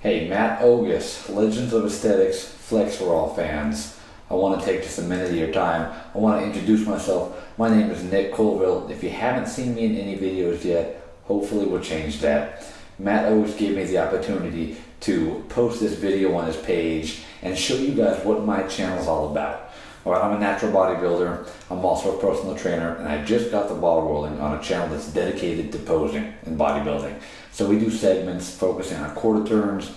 Hey, Matt Ogus, Legends of Aesthetics, Flex for all fans. I want to take just a minute of your time. I want to introduce myself. My name is Nick Colville. If you haven't seen me in any videos yet, hopefully we'll change that. Matt Ogus gave me the opportunity to post this video on his page and show you guys what my channel is all about. Well, I'm a natural bodybuilder. I'm also a personal trainer, and I just got the ball rolling on a channel that's dedicated to posing and bodybuilding. So we do segments focusing on quarter turns,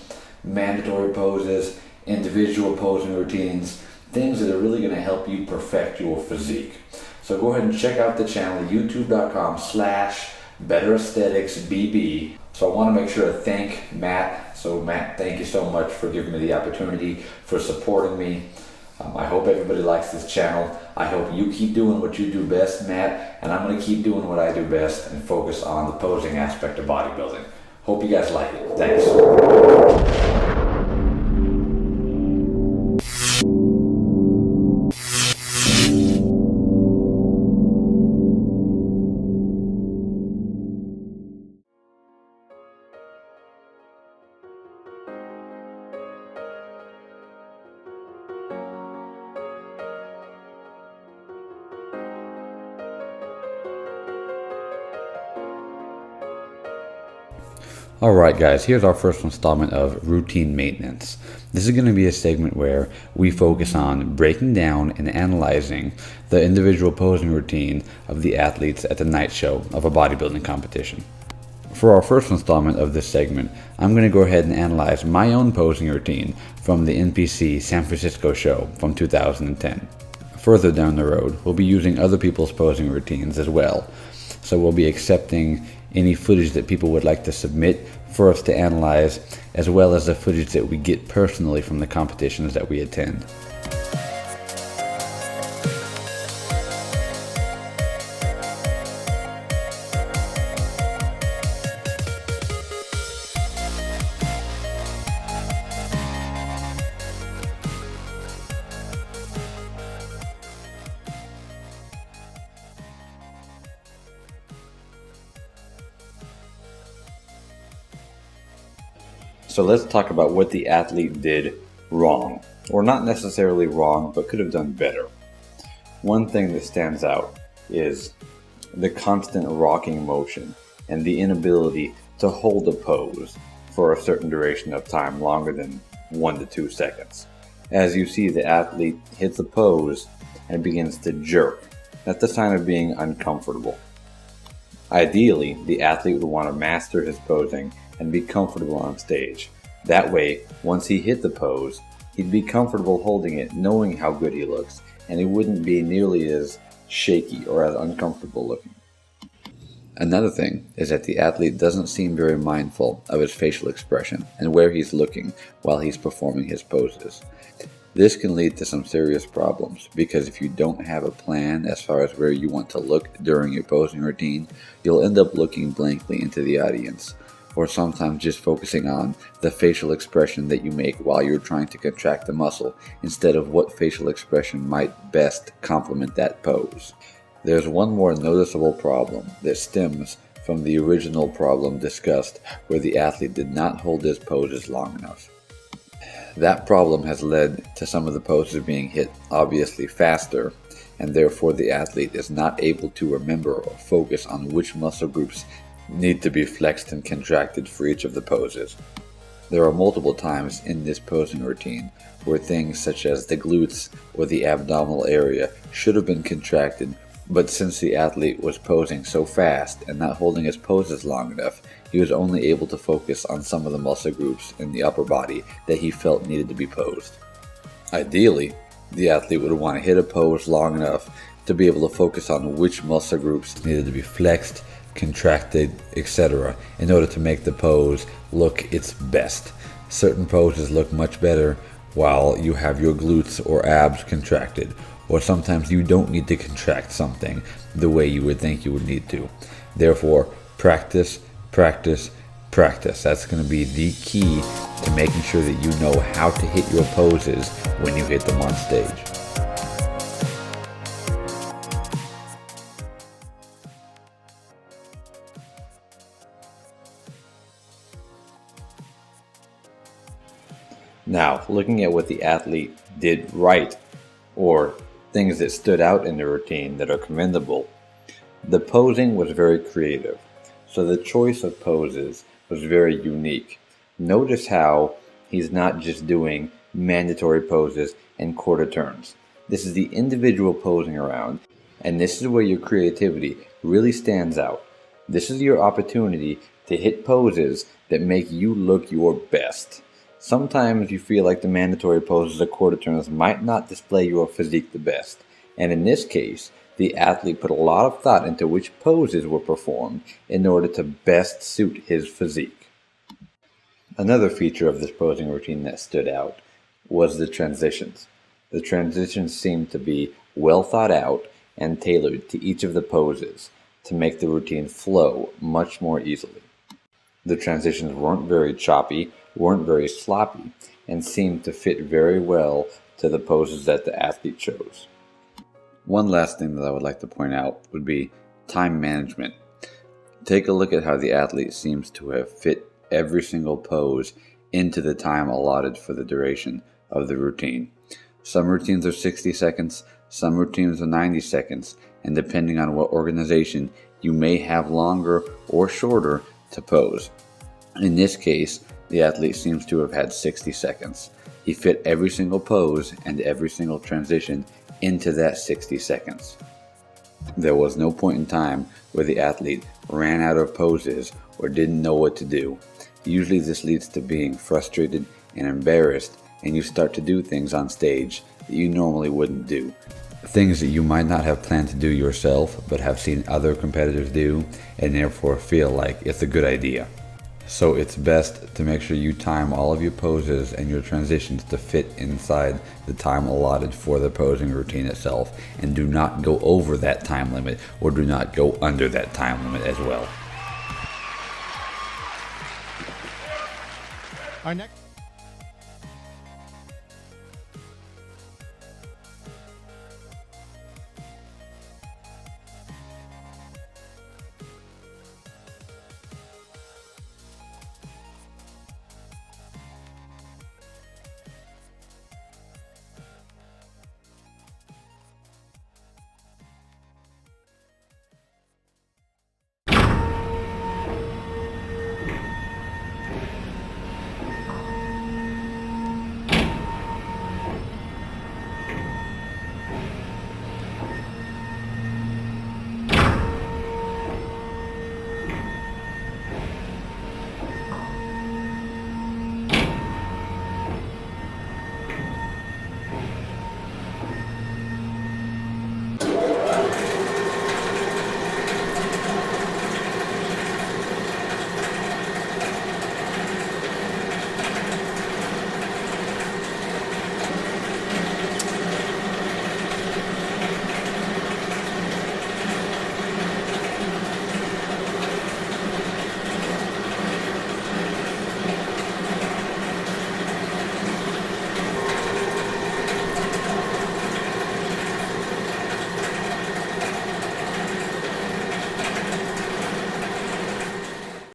mandatory poses, individual posing routines, things that are really going to help you perfect your physique. So go ahead and check out the channel, youtube.com/BetterAestheticsBB. So I want to make sure to thank Matt. So Matt, thank you so much for giving me the opportunity, for supporting me. I hope everybody likes this channel. I hope you keep doing what you do best, Matt, and I'm going to keep doing what I do best and focus on the posing aspect of bodybuilding. Hope you guys like it. Thanks. Alright guys, here's our first installment of Routine Maintenance. This is going to be a segment where we focus on breaking down and analyzing the individual posing routine of the athletes at the night show of a bodybuilding competition. For our first installment of this segment, I'm going to go ahead and analyze my own posing routine from the NPC San Francisco show from 2010. Further down the road, we'll be using other people's posing routines as well. So we'll be accepting any footage that people would like to submit for us to analyze, as well as the footage that we get personally from the competitions that we attend. So let's talk about what the athlete did wrong, or not necessarily wrong, but could have done better. One thing that stands out is the constant rocking motion and the inability to hold a pose for a certain duration of time longer than 1 to 2 seconds. As you see, the athlete hits a pose and begins to jerk. That's a sign of being uncomfortable. Ideally, the athlete would want to master his posing and be comfortable on stage. That way, once he hit the pose, he'd be comfortable holding it, knowing how good he looks, and he wouldn't be nearly as shaky or as uncomfortable looking. Another thing is that the athlete doesn't seem very mindful of his facial expression and where he's looking while he's performing his poses. This can lead to some serious problems, because if you don't have a plan as far as where you want to look during your posing routine, you'll end up looking blankly into the audience, or sometimes just focusing on the facial expression that you make while you're trying to contract the muscle, instead of what facial expression might best complement that pose. There's one more noticeable problem that stems from the original problem discussed, where the athlete did not hold his poses long enough. That problem has led to some of the poses being hit obviously faster, and therefore the athlete is not able to remember or focus on which muscle groups need to be flexed and contracted for each of the poses. There are multiple times in this posing routine where things such as the glutes or the abdominal area should have been contracted, but since the athlete was posing so fast and not holding his poses long enough, he was only able to focus on some of the muscle groups in the upper body that he felt needed to be posed. Ideally, the athlete would want to hit a pose long enough to be able to focus on which muscle groups needed to be flexed, contracted, etc. in order to make the pose look its best. Certain poses look much better while you have your glutes or abs contracted, or sometimes you don't need to contract something the way you would think you would need to. Therefore, practice, practice, practice. That's going to be the key to making sure that you know how to hit your poses when you hit them on stage. Now, looking at what the athlete did right, or things that stood out in the routine that are commendable, the posing was very creative. So the choice of poses was very unique. Notice how he's not just doing mandatory poses and quarter turns. This is the individual posing around, and this is where your creativity really stands out. This is your opportunity to hit poses that make you look your best. Sometimes you feel like the mandatory poses or quarter turns might not display your physique the best, and in this case, the athlete put a lot of thought into which poses were performed in order to best suit his physique. Another feature of this posing routine that stood out was the transitions. The transitions seemed to be well thought out and tailored to each of the poses to make the routine flow much more easily. The transitions weren't very choppy, weren't very sloppy, and seemed to fit very well to the poses that the athlete chose. One last thing that I would like to point out would be time management. Take a look at how the athlete seems to have fit every single pose into the time allotted for the duration of the routine. Some routines are 60 seconds, some routines are 90 seconds, and depending on what organization, you may have longer or shorter to pose. In this case, the athlete seems to have had 60 seconds. He fit every single pose and every single transition into that 60 seconds. There was no point in time where the athlete ran out of poses or didn't know what to do. Usually this leads to being frustrated and embarrassed, and you start to do things on stage that you normally wouldn't do. Things that you might not have planned to do yourself, but have seen other competitors do, and therefore feel like it's a good idea. So it's best to make sure you time all of your poses and your transitions to fit inside the time allotted for the posing routine itself, and do not go over that time limit or do not go under that time limit as well. Our next